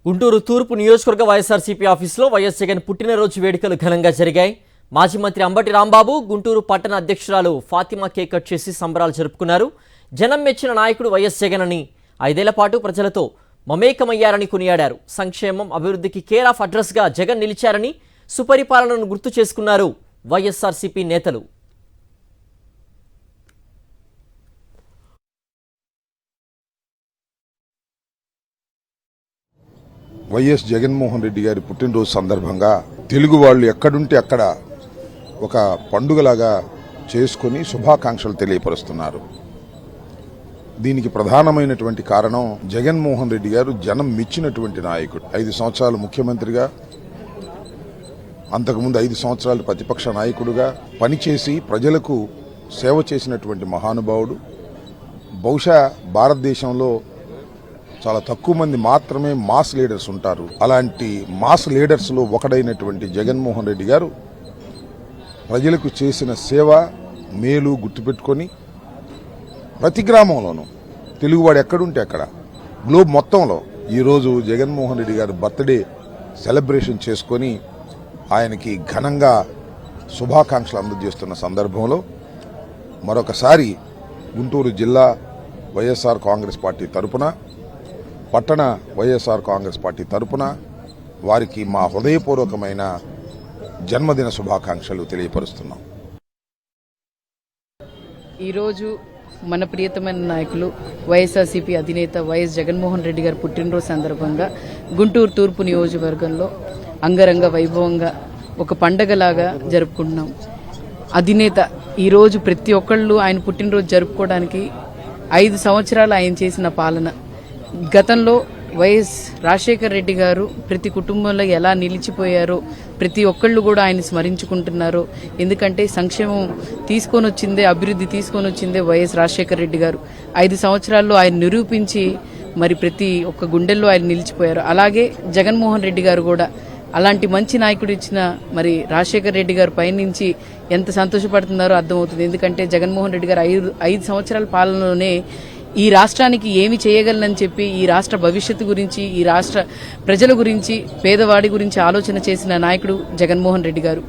గుంటూరు తూర్పు నియోజకవర్గ వైఎస్ఆర్సీపీ ఆఫీసులో వైఎస్ జగన్ పుట్టినరోజు వేడుకలు ఘనంగా జరిగాయి. మాజీ మంత్రి అంబటి రాంబాబు, గుంటూరు పట్టణ అధ్యక్షురాలు ఫాతిమా కేక్ కట్ చేసి సంబరాలు జరుపుకున్నారు. జనం మెచ్చిన నాయకుడు వైఎస్ జగన్ అని 5 ఏళ్ల పాటు ప్రజలతో మమేకమయ్యారని కొనియాడారు. సంక్షేమం, అభివృద్ధికి కేర్ ఆఫ్ అడ్రస్గా జగన్ నిలిచారని, సుపరిపాలనను గుర్తు చేసుకున్నారు వైఎస్ఆర్సీపీ నేతలు. వైఎస్ జగన్మోహన్ రెడ్డి గారి పుట్టినరోజు సందర్భంగా తెలుగు వాళ్ళు ఎక్కడుంటే అక్కడ ఒక పండుగలాగా చేసుకుని శుభాకాంక్షలు తెలియపరుస్తున్నారు. దీనికి ప్రధానమైనటువంటి కారణం జగన్మోహన్ రెడ్డి గారు జనం మెచ్చినటువంటి నాయకుడు. 5 సంవత్సరాలు ముఖ్యమంత్రిగా, అంతకుముందు 5 సంవత్సరాలు ప్రతిపక్ష నాయకుడుగా పనిచేసి ప్రజలకు సేవ చేసినటువంటి మహానుభావుడు. బహుశా భారతదేశంలో చాలా తక్కువ మంది మాత్రమే మాస్ లీడర్స్ ఉంటారు. అలాంటి మాస్ లీడర్స్ లో ఒకడైనటువంటి జగన్మోహన్ రెడ్డి గారు ప్రజలకు చేసిన సేవ, మేలు గుర్తుపెట్టుకొని ప్రతి గ్రామంలోనూ తెలుగువాడు ఎక్కడుంటే అక్కడ గ్లోబ్ మొత్తంలో ఈరోజు జగన్మోహన్ రెడ్డి గారు బర్త్డే సెలబ్రేషన్ చేసుకొని ఆయనకి ఘనంగా శుభాకాంక్షలు అందజేస్తున్న సందర్భంలో మరొకసారి గుంటూరు జిల్లా వైఎస్ఆర్ కాంగ్రెస్ పార్టీ తరపున, పట్టణ వైఎస్ఆర్ కాంగ్రెస్ పార్టీ తరపున వారికి మా హృదయపూర్వకమైన జన్మదిన శుభాకాంక్షలు తెలియపరుస్తున్నాం. ఈరోజు మన ప్రియతమైన నాయకులు వైఎస్ఆర్సీపీ అధినేత వైఎస్ జగన్మోహన్ రెడ్డి గారి పుట్టినరోజు సందర్భంగా గుంటూరు తూర్పు నియోజకవర్గంలో అంగరంగ వైభవంగా ఒక పండగలాగా జరుపుకుంటున్నాం. అధినేత ఈరోజు ప్రతి ఒక్కళ్ళు ఆయన పుట్టినరోజు జరుపుకోవడానికి 5 సంవత్సరాలు ఆయన చేసిన పాలన, గతంలో వైఎస్ రాజశేఖర్ రెడ్డి గారు ప్రతి కుటుంబంలో ఎలా నిలిచిపోయారో ప్రతి ఒక్కళ్ళు కూడా ఆయన స్మరించుకుంటున్నారు. ఎందుకంటే సంక్షేమం తీసుకొని వచ్చిందే, అభివృద్ధి తీసుకొని వచ్చిందే వైఎస్ రాజశేఖర్ రెడ్డి గారు. 5 సంవత్సరాల్లో ఆయన నిరూపించి మరి ప్రతి ఒక్క గుండెల్లో ఆయన నిలిచిపోయారు. అలాగే జగన్మోహన్ రెడ్డి గారు కూడా అలాంటి మంచి నాయకుడు ఇచ్చిన మరి రాజశేఖర్ రెడ్డి గారు పైనుంచి ఎంత సంతోషపడుతున్నారో అర్థమవుతుంది. ఎందుకంటే జగన్మోహన్ రెడ్డి గారు 5 సంవత్సరాల పాలనలోనే ఈ రాష్ట్రానికి ఏమి చేయగలనని చెప్పి, ఈ రాష్ట్ర భవిష్యత్తు గురించి, ఈ రాష్ట్ర ప్రజల గురించి, పేదవాడి గురించి ఆలోచన చేసిన నాయకుడు జగన్మోహన్ రెడ్డి గారు.